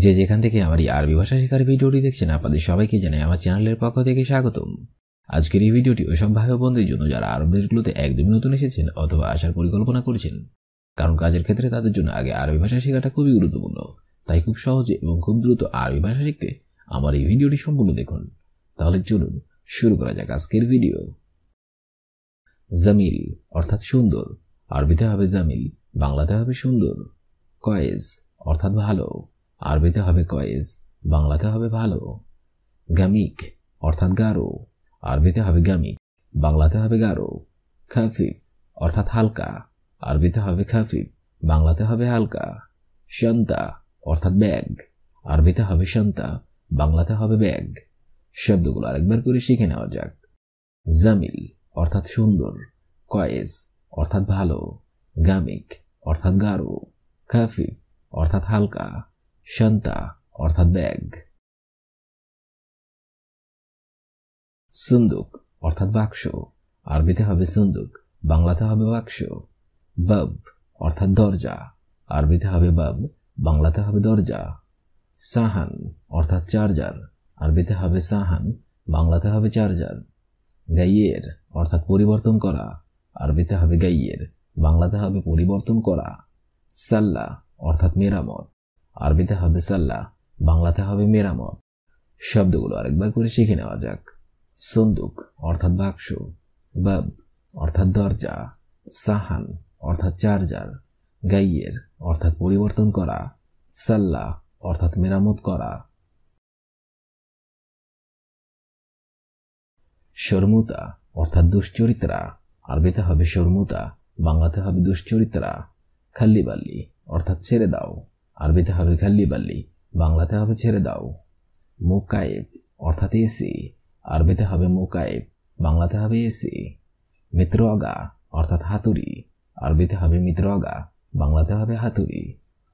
যে যেখান থেকে আমার এই আরবি ভাষা শেখার ভিডিওটি দেখছেন আপনাদের সবাইকে জানাই আমার চ্যানেলের পক্ষ থেকে স্বাগতম। আজকের এই ভিডিওটি ওইসব ভাই ও বন্ধুদের জন্য যারা আরব দেশগুলোতে একদমই নতুন এসেছেন অথবা আসার পরিকল্পনা করছেন, কারণ কাজের ক্ষেত্রে তাদের জন্য আগে আরবি ভাষা শেখাটা খুবই গুরুত্বপূর্ণ। তাই খুব সহজে এবং খুব দ্রুত আরবি ভাষা শিখতে আমার এই ভিডিওটি সম্পূর্ণ দেখুন। তাহলে চলুন শুরু করা যাক আজকের ভিডিও। জামিল অর্থাৎ সুন্দর, আরবিতে হবে জামিল, বাংলাতে হবে সুন্দর। কয়েস অর্থাৎ ভালো, আরবিতে হবে কয়েস, বাংলাতে হবে ভালো। গামিক অর্থাৎ গাঢ়, আরবিতে হবে গামিক, বাংলাতে হবে গাঢ়। খাফিফ অর্থাৎ হালকা, আরবিতে হবে খাফিফ, বাংলাতে হবে হালকা। শান্তা অর্থাৎ ব্যাগ, আরবিতে হবে শান্তা, বাংলাতে হবে ব্যাগ। শব্দগুলো আরেকবার করে শিখে নেওয়া যাক। জামিল অর্থাৎ সুন্দর, কয়েস অর্থাৎ ভালো, গামিক অর্থাৎ গাঢ়, খাফিফ অর্থাৎ হালকা, শান্তা অর্থাৎ ব্যাগ। সুন্দুক অর্থাৎ বাক্স, আরবিতে হবে সুন্দুক, বাংলাতে হবে বাক্স। বাব অর্থাৎ দরজা, আরবিতে হবে বাব, বাংলাতে হবে দরজা। সাহান অর্থাৎ চার্জার, আরবিতে হবে সাহান, বাংলাতে হবে চার্জার। গাইয়ের অর্থাৎ পরিবর্তন করা, আরবিতে হবে গাইয়ের, বাংলাতে হবে পরিবর্তন করা। সাল্লা অর্থাৎ মেরামত, আরবিতে হবে সাল্লা, বাংলাতে হবে মেরামত। শব্দগুলো আরেকবার করে শিখে নেওয়া যাক। সন্দুক অর্থাৎ বাক্স, বাব অর্থাৎ দরজা, সাহান অর্থাৎ চার্জার, গাইয়ের অর্থাৎ পরিবর্তন করা, সাল্লা অর্থাৎ মেরামত করা। শর্মুতা অর্থাৎ দুশ্চরিত্রা, আরবিতে হবে শর্মুতা, বাংলাতে হবে দুশ্চরিত্রা। খাল্লিবাল্লি অর্থাৎ ছেড়ে দাও, আরবিতে হবে খাল্লিবাল্লি, বাংলাতে হবে ছেড়ে দাও। মুকায়েফ অর্থাৎ এসি, আরবিতে হবে মুকায়েফ, বাংলাতে হবে এসি। মিত্রগা অর্থাৎ হাতুড়ি, আরবিতে হবে মিত্রগা, বাংলাতে হবে হাতুড়ি।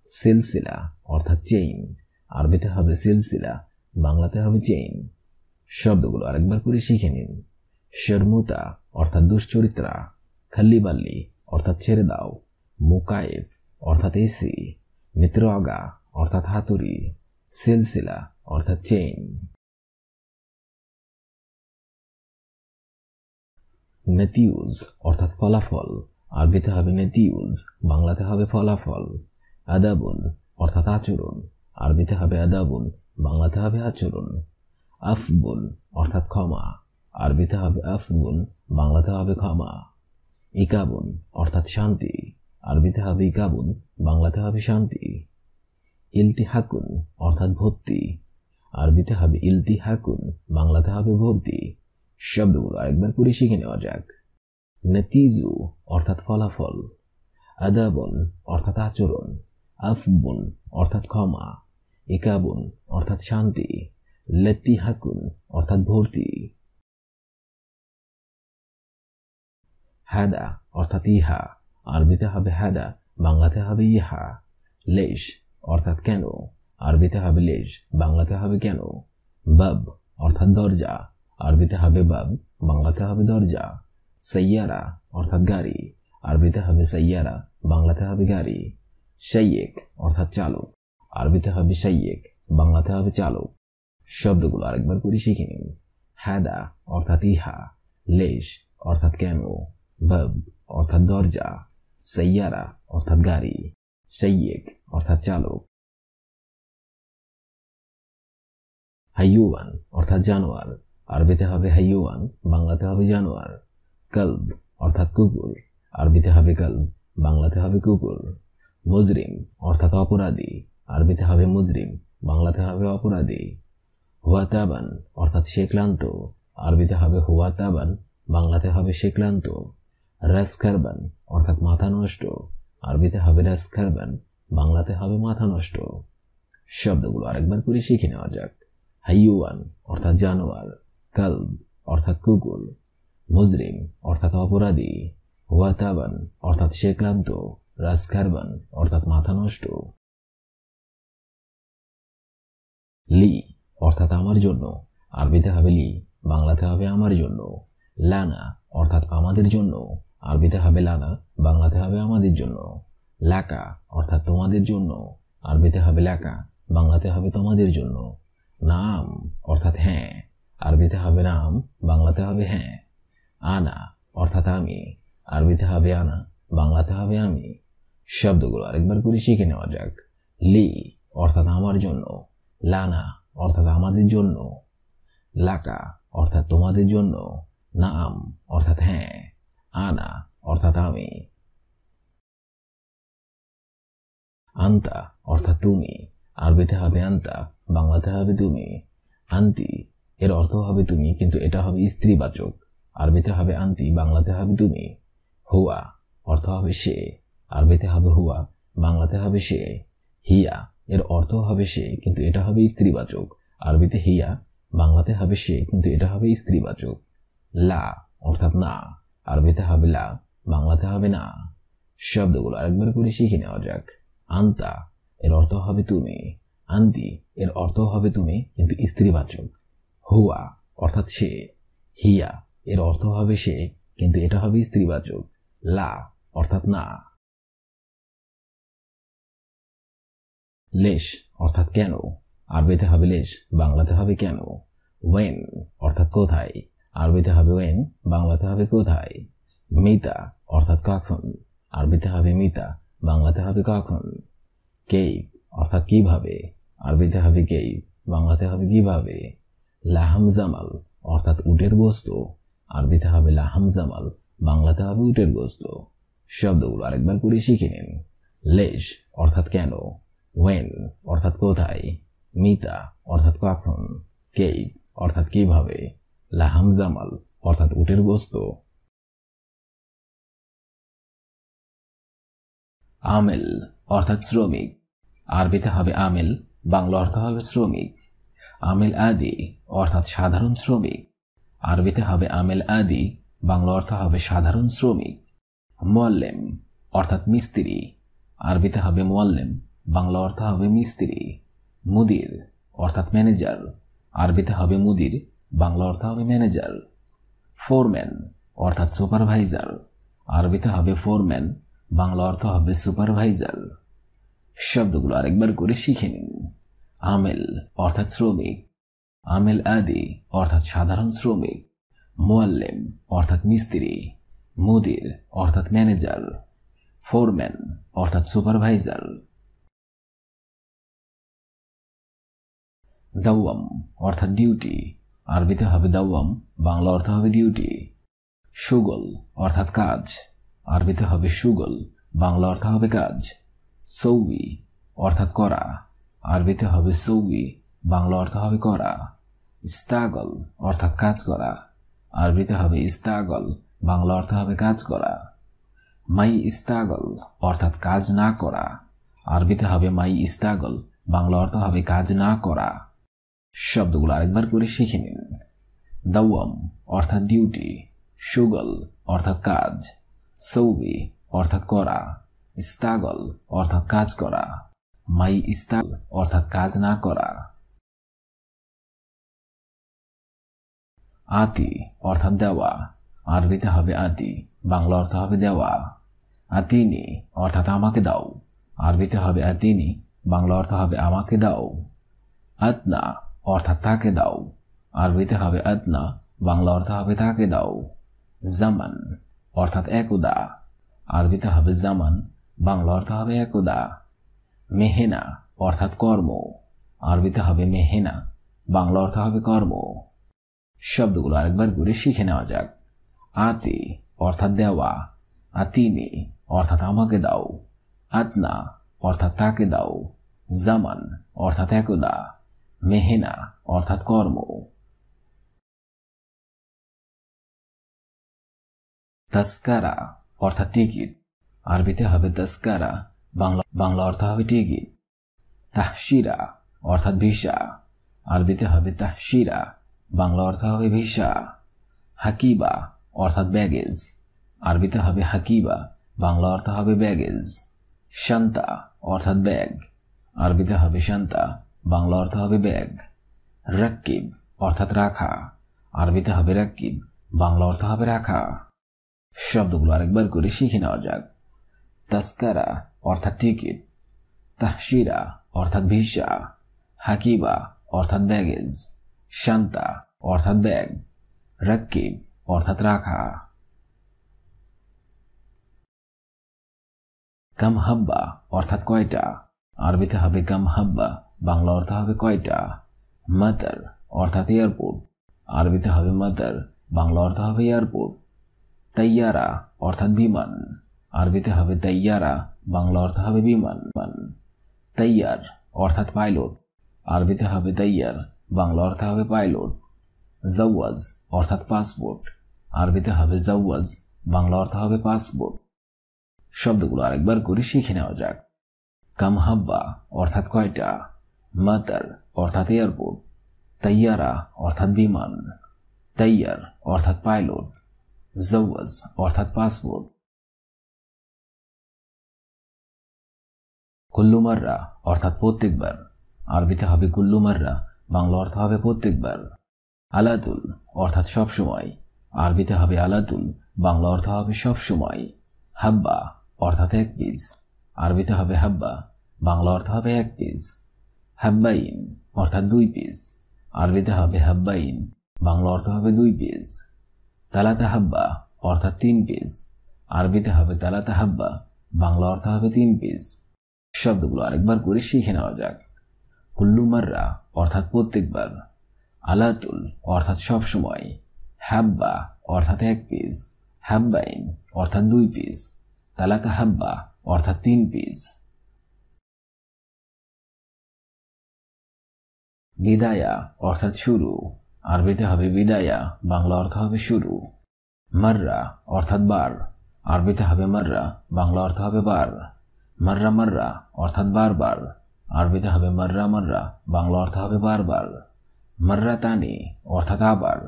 সিলসিলা অর্থাৎ চেইন, আরবিতে হবে সিলসিলা, বাংলাতে হবে চেইন। শব্দগুলো আরেকবার করে শিখে নিন। শর্মুতা অর্থাৎ দুশ্চরিত্রা, খাল্লিবাল্লি অর্থাৎ ছেড়ে দাও, মুকায়েফ অর্থাৎ এসি, মিত্রগা অর্থাৎ হাতুড়ি, সিলসিলা অর্থাৎ চেইন। নেতিউজ অর্থাৎ ফলাফল, আরবিতে হবে নেতিউজ, বাংলাতে হবে ফলাফল। আদাবুন অর্থাৎ আচরণ, আরবিতে হবে আদাবুন, বাংলাতে হবে আচরণ। আফবুন অর্থাৎ ক্ষমা, আরবিতে হবে আফবুন, বাংলাতে হবে ক্ষমা। ইকাবুন অর্থাৎ শান্তি, আরবিতে হবে ইকাবুন, বাংলাতে হবে শান্তি। ইলতিহাকুন অর্থাৎ ভর্তি, আরবিতে হবে ইলতিহাকুন, বাংলাতে হবে ভর্তি। শব্দগুলো আরেকবার করে শিখে নেওয়া যাক। নতিজু অর্থাৎ ফলাফল, আদাবুন অর্থাৎ আচরণ, আফবুন অর্থাৎ ক্ষমা, ইকাবুন অর্থাৎ শান্তি, লতিহাকুন অর্থাৎ ভর্তি। হাদা অর্থাৎ ইহা, আরবিতে হবে হাদা, বাংলাতে হবে ইহা। লেশ অর্থাৎ কেন, আরবিতে হবে লেশ, বাংলাতে হবে কেন। বাব অর্থাৎ দরজা, আরবিতে হবে বাব, বাংলাতে হবে দরজা। সাইয়ারা অর্থাৎ গাড়ি, আরবিতে হবে সাইয়ারা, বাংলাতে হবে গাড়ি। শাইয়েক অর্থাৎ চালক, আরবিতে হবে শাইয়েক, বাংলাতে হবে চালক। শব্দগুলো আরেকবার করে শিখে নিন। হাদা অর্থাৎ ইহা, লেশ অর্থাৎ কেন, বাব অর্থাৎ দরজা, সাইয়ারা অর্থাৎ গাড়ি, শাইয়েক অর্থাৎ চালক। হাইয়ুয়ান অর্থাৎ জানোয়ার, আরবিতে হবে হাইয়ুয়ান, বাংলাতে হবে জানোয়ার। কলব অর্থাৎ কুকুর, আরবিতে হবে কলব, বাংলাতে হবে কুকুর। মুজরিম অর্থাৎ অপরাধী, আরবিতে হবে মুজরিম, বাংলাতে হবে অপরাধী। হুয়াতাবান অর্থাৎ সে ক্লান্ত, আরবিতে হবে হুয়াতাবান, বাংলাতে হবে সে ক্লান্ত। রাসখারবান অর্থাৎ মাথা নষ্ট, আরবিতে হবে রাসখারবান, বাংলাতে হবে মাথা নষ্ট। শব্দগুলো আরেকবার করে শিখে নেওয়া যাক। হাইয়ুয়ান অর্থাৎ জানোয়ার, কলব অর্থাৎ কুকুর, মুজরিম অর্থাৎ অপরাধী, হুয়াতাবান অর্থাৎ সে ক্লান্ত, রাসখারবান অর্থাৎ মাথা নষ্ট। লি অর্থাৎ আমার জন্য, আরবিতে হবে লি, বাংলাতে হবে আমার জন্য। লানা অর্থাৎ আমাদের জন্য, আরবিতে হবে লানা, বাংলাতে হবে আমাদের জন্য। লাকা অর্থাৎ তোমাদের জন্য, আরবিতে হবে লাকা, বাংলাতে হবে তোমাদের জন্য। নাম অর্থাৎ হ্যাঁ, আরবিতে হবে নাম, বাংলাতে হবে হ্যাঁ। আনা অর্থাৎ আমি, আরবিতে হবে আনা, বাংলাতে হবে আমি। শব্দগুলো আরেকবার করে শিখে নেওয়া যাক। লি অর্থাৎ আমার জন্য, লানা অর্থাৎ আমাদের জন্য, লাকা অর্থাৎ তোমাদের জন্য, নাম অর্থাৎ হ্যাঁ, আনা অর্থাৎ আমি। আন্তা অর্থাৎ তুমি, আরবিতে হবে আন্তা, বাংলাতে হবে তুমি। আন্তি এর অর্থ হবে তুমি, কিন্তু এটা হবে স্ত্রীবাচক, আরবিতে হবে আন্তি, বাংলাতে হবে তুমি। হুয়া অর্থ হবে সে, আরবিতে হবে হুয়া, বাংলাতে হবে সে। হিয়া এর অর্থ হবে সে, কিন্তু এটা হবে স্ত্রীবাচক, আরবিতে হিয়া, বাংলাতে হবে সে, কিন্তু এটা হবে স্ত্রীবাচক। লা অর্থাৎ না, আরবিতে হবে লা, বাংলাতে হবে না। শব্দগুলো আরেকবার করে শিখে নেওয়া যাক। আন্তা এর অর্থ হবে তুমি, আন্তি এর অর্থ হবে তুমি, কিন্তু স্ত্রীবাচক। হুয়া অর্থাৎ সে, হিয়া এর অর্থ হবে সে, কিন্তু এটা হবে স্ত্রীবাচক। লা অর্থাৎ না। লেশ অর্থাৎ কেন, আরবিতে হবে লেশ, বাংলাতে হবে কেন। ওয়েন অর্থাৎ কোথায়, আরবিতে হবে ওয়েন, বাংলাতে হবে কোথায়। মিতা অর্থাৎ কখন, আরবিতে হবে মিতা, বাংলাতে হবে কখন। কেইফ অর্থাৎ কিভাবে, আরবিতে হবে কেইফ, বাংলাতে হবে কিভাবে। লাহাম জামাল অর্থাৎ উটের গোস্ত, আরবিতে হবে লাহাম জামাল, বাংলাতে হবে উটের গোস্ত। শব্দগুলো আরেকবার করে শিখে নিন। লেশ অর্থাৎ কেন, ওয়েন অর্থাৎ কোথায়, মিতা অর্থাৎ কখন, কেইফ অর্থাৎ কিভাবে, লাহাম জামাল অর্থাৎ উটের গোস্ত। আমেল অর্থাৎ শ্রমিক, আরবিতে হবে আমেল, বাংলা অর্থ হবে শ্রমিক। আমেল আদি অর্থাৎ সাধারণ শ্রমিক, আরবিতে হবে আমেল আদি, বাংলা অর্থ হবে সাধারণ শ্রমিক। মুআল্লিম অর্থাৎ মিস্ত্রি, আরবিতে হবে মুআল্লিম, বাংলা অর্থ হবে মিস্ত্রি। মুদির অর্থাৎ ম্যানেজার, আরবিতে হবে মুদির, বাংলা অর্থ হবে ম্যানেজার। ফোরম্যান অর্থাৎ সুপারভাইজার, আরবিতে হবে ফোরম্যান, বাংলা অর্থ হবে সুপারভাইজার। শব্দগুলো আরেকবার করে শিখে নিন। আমেল অর্থাৎ শ্রমিক, আমেল আদি অর্থাৎ সাধারণ শ্রমিক, মুআল্লিম অর্থাৎ মিস্ত্রি, মুদির অর্থাৎ ম্যানেজার, ফোরম্যান অর্থাৎ সুপারভাইজার। দাওয়াম অর্থাৎ ডিউটি, আরবিতে হবে দাওয়াম, বাংলা অর্থ হবে ডিউটি। শুগল অর্থাৎ কাজ, আরবিতে হবে শুগল, বাংলা অর্থ হবে কাজ। সৌই অর্থাৎ করা, আরবিতে হবে সৌই, বাংলা অর্থ হবে করা। ইস্তাগল অর্থাৎ কাজ করা, আরবিতে হবে ইস্তাগল, বাংলা অর্থ হবে কাজ করা। মাই ইস্তাগল অর্থাৎ কাজ না করা, আরবিতে হবে মাই ইস্তাগল, বাংলা অর্থ হবে কাজ না করা। শব্দগুলো আরেকবার করে শিখে নিন। দাওয়াম অর্থাৎ ডিউটি, শুগল অর্থাৎ কাজ, সৌবি অর্থাৎ করা, ইস্তাগল অর্থাৎ কাজ করা, মাই ইস্তাগল অর্থাৎ কাজ না করা। আতি অর্থাৎ দেওয়া, আরবিতে হবে আতি, বাংলা অর্থ হবে দেওয়া। আতিনি অর্থাৎ আমাকে দাও, আরবিতে হবে আতিনি, বাংলা অর্থ হবে আমাকে দাও। আতনা অর্থাৎ তাকে দাও, আরবিতে হবে আতনা, বাংলা অর্থ হবে তাকে দাও। জামান অর্থাৎ একদা, আরবিতে হবে জামান, বাংলা অর্থ হবে একদা। মেহেনা অর্থাৎ কর্ম, আরবিতে হবে মেহেনা, বাংলা অর্থ হবে কর্ম। শব্দগুলো আরেকবার করে শিখে নেওয়া যাক। আতি অর্থাৎ দেওয়া, আতিনি অর্থাৎ আমাকে দাও, আতনা অর্থাৎ তাকে দাও, জামান অর্থাৎ একদা, মেহেনা অর্থাৎ কর্ম। তাস্কারা অর্থাৎ টিকিট, আরবিতে হবে তাস্কারা, বাংলা অর্থ হবে টিকিট। তাহশিরা অর্থাৎ ভিসা, আরবিতে হবে তাহশিরা, বাংলা অর্থ হবে ভিসা। হাকিবা অর্থাৎ ব্যাগেজ, আরবিতে হবে হাকিবা, বাংলা অর্থ হবে ব্যাগেজ। শান্তা অর্থাৎ ব্যাগ, আরবিতে হবে শান্তা, বাংলা অর্থ হবে ব্যাগ। রাক্কিব অর্থাৎ রাখা, আরবিতে হবে রাক্কিব, বাংলা অর্থ হবে রাখা। শব্দগুলো আরেকবার করে শিখে নেওয়া যাক। তাস্কারা অর্থাৎ টিকিট, তাহশিরা অর্থাৎ ভিসা, হাকিবা অর্থাৎ ব্যাগেজ, শান্তা অর্থাৎ ব্যাগ, রাক্কিব অর্থাৎ রাখা। কাম হাব্বা অর্থাৎ কয়টা, আরবিতে হবে কাম হাব্বা, বাংলা অর্থ হবে কয়টা। মাতার অর্থাৎ এয়ারপোর্ট, আরবিতে হবে মাতার, বাংলা অর্থ হবে এয়ারপোর্ট। তাইয়ারা অর্থাৎ বিমান, আরবিতে হবে তাইয়ারা, বাংলা অর্থ হবে বিমান। তাইয়ার অর্থাৎ পাইলট, আরবিতে হবে তাইয়ার, বাংলা অর্থ হবে পাইলট। জাওয়াজ অর্থাৎ পাসপোর্ট, আরবিতে হবে জাওয়াজ, বাংলা অর্থ হবে পাসপোর্ট। শব্দগুলো আরেকবার করে শিখে নেওয়া যাক। কাম হাব্বা অর্থাৎ কয়টা, মাতার অর্থাৎ এয়ারপোর্ট, তাইয়ারা অর্থাৎ বিমান, তাইয়ার অর্থাৎ পাইলট, জাওয়াজ অর্থাৎ পাসপোর্ট। কুল্লু মাররা অর্থাৎ প্রত্যেকবার, আরবিতে হবে কুল্লু মাররা, বাংলা অর্থ হবে প্রত্যেকবার। আলাতুল অর্থাৎ সবসময়, আরবিতে হবে আলাতুল, বাংলা অর্থ হবে সবসময়। হাব্বা অর্থাৎ এক পিস, আরবিতে হবে হাব্বা, বাংলা অর্থ হবে এক পিস। হাব্বাইন অর্থাৎ দুই পিস, আরবিতে হবে হাব্বাইন, বাংলা অর্থ হবে দুই পিস। তালাতা হাব্বা অর্থাৎ তিন পিস, আরবিতে হবে তালাতা হাব্বা, বাংলা অর্থ হবে তিন পিস। শব্দগুলো আরেকবার করে শিখে নেওয়া যাক। কুল্লু মাররা অর্থাৎ প্রত্যেকবার, আলাতুল অর্থাৎ সবসময়, হাব্বা অর্থাৎ এক পিস, হাব্বাইন অর্থাৎ দুই পিস, তালাতা হাব্বা অর্থাৎ তিন পিস। বিদায়া অর্থাৎ শুরু, আরবিতে হবে বিদায়া, বাংলা অর্থ হবে শুরু। মাররা অর্থাৎ বার, আরবিতে হবে মাররা, বাংলা অর্থ হবে বার। মাররা মাররা অর্থাৎ বারবার, আরবিতে হবে মাররা মাররা, বাংলা অর্থ হবে বারবার। মাররা তানি অর্থাৎ আবার,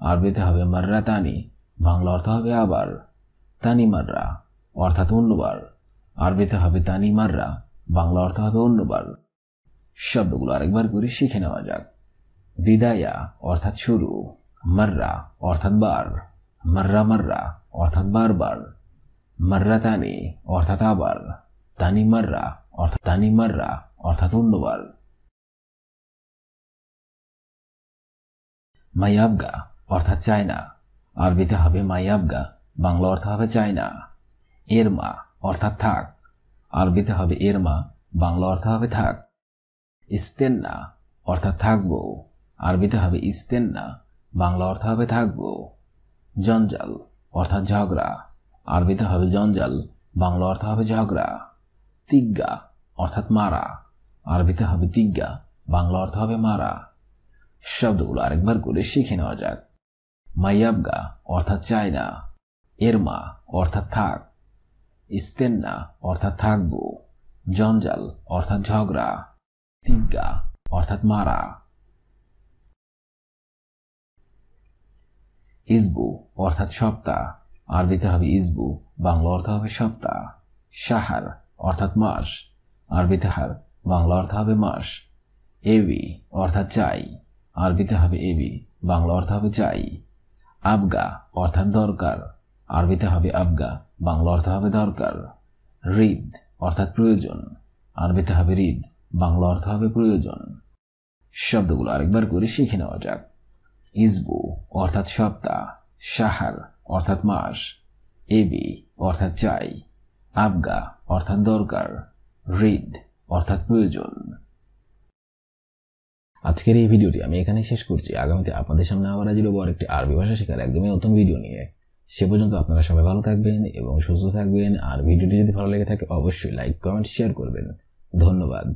আরবিতে হবে মাররা তানি, বাংলা অর্থ হবে আবার। তানি মাররা অর্থাৎ অন্যবার, আরবিতে হবে তানি মাররা, বাংলা অর্থ হবে অন্যবার। শব্দগুলো আরেকবার করে শিখে নেওয়া যাক। বিদায়া অর্থাৎ শুরু, মাররা অর্থাৎ বার, মাররা মাররা অর্থাৎ বারবার, মাররা তানি অর্থাৎ আবার, তানি মাররা অর্থাৎ অন্যবার। মায়াবগা অর্থাৎ চায়না, আরবিতে হবে মায়াবগা, বাংলা অর্থ হবে চায়না। এরমা অর্থাৎ থাক, আরবিতে হবে এরমা, বাংলা অর্থ হবে থাক। ইস্তেন্না অর্থাৎ থাকবো, আরবিতে হবে ইস্তেন্না, বাংলা অর্থ হবে থাকবো। জঞ্জাল অর্থাৎ ঝগড়া, আরবিতে হবে জঞ্জাল, বাংলা অর্থ হবে ঝগড়া। তিগ্গা অর্থাৎ মারা, আরবিতে হবে তিগ্গা, বাংলা অর্থ হবে মারা। শব্দগুলো আরেকবার করে শিখে নেওয়া যাক। মায়াবগা অর্থাৎ চায়না, এরমা অর্থাৎ থাক, ইস্তেন্না অর্থাৎ থাকবো, জঞ্জাল অর্থাৎ ঝগড়া, তিগ্গা অর্থাৎ মারা। ইসবু অর্থাৎ সপ্তাহ, আরবিতে হবে ইসবু, বাংলা অর্থ হবে সপ্তাহ। শাহার অর্থাৎ মাস, আরবিতে হার, বাংলা অর্থ হবে মাস। এবি অর্থাৎ চাই, আরবিতে হবে এবি, বাংলা অর্থ হবে চাই। আবগা অর্থাৎ দরকার, আরবিতে হবে আবগা, বাংলা অর্থ হবে দরকার। রিদ অর্থাৎ প্রয়োজন, আরবিতে হবে রিদ, বাংলা অর্থ হবে প্রয়োজন। শব্দগুলো আরেকবার করে শিখে নেওয়া যাক। ইসবু অর্থাৎ সপ্তাহ, শাহার অর্থাৎ মাস, এবি অর্থাৎ চাই, আবগা অর্থাৎ দরকার, রিদ অর্থাৎ প্রয়োজন। আজকের এই ভিডিওটি আমি এখানে শেষ করছি। আগামীতে আপনাদের সামনে আবার হাজির হবো আরেকটি আরবি ভাষা শেখার একদমই নতুন ভিডিও নিয়ে। সে পর্যন্ত আপনারা সবাই ভালো থাকবেন এবং সুস্থ থাকবেন। আর ভিডিওটি যদি ভালো লেগে থাকে অবশ্যই লাইক, কমেন্ট, শেয়ার করবেন। ধন্যবাদ।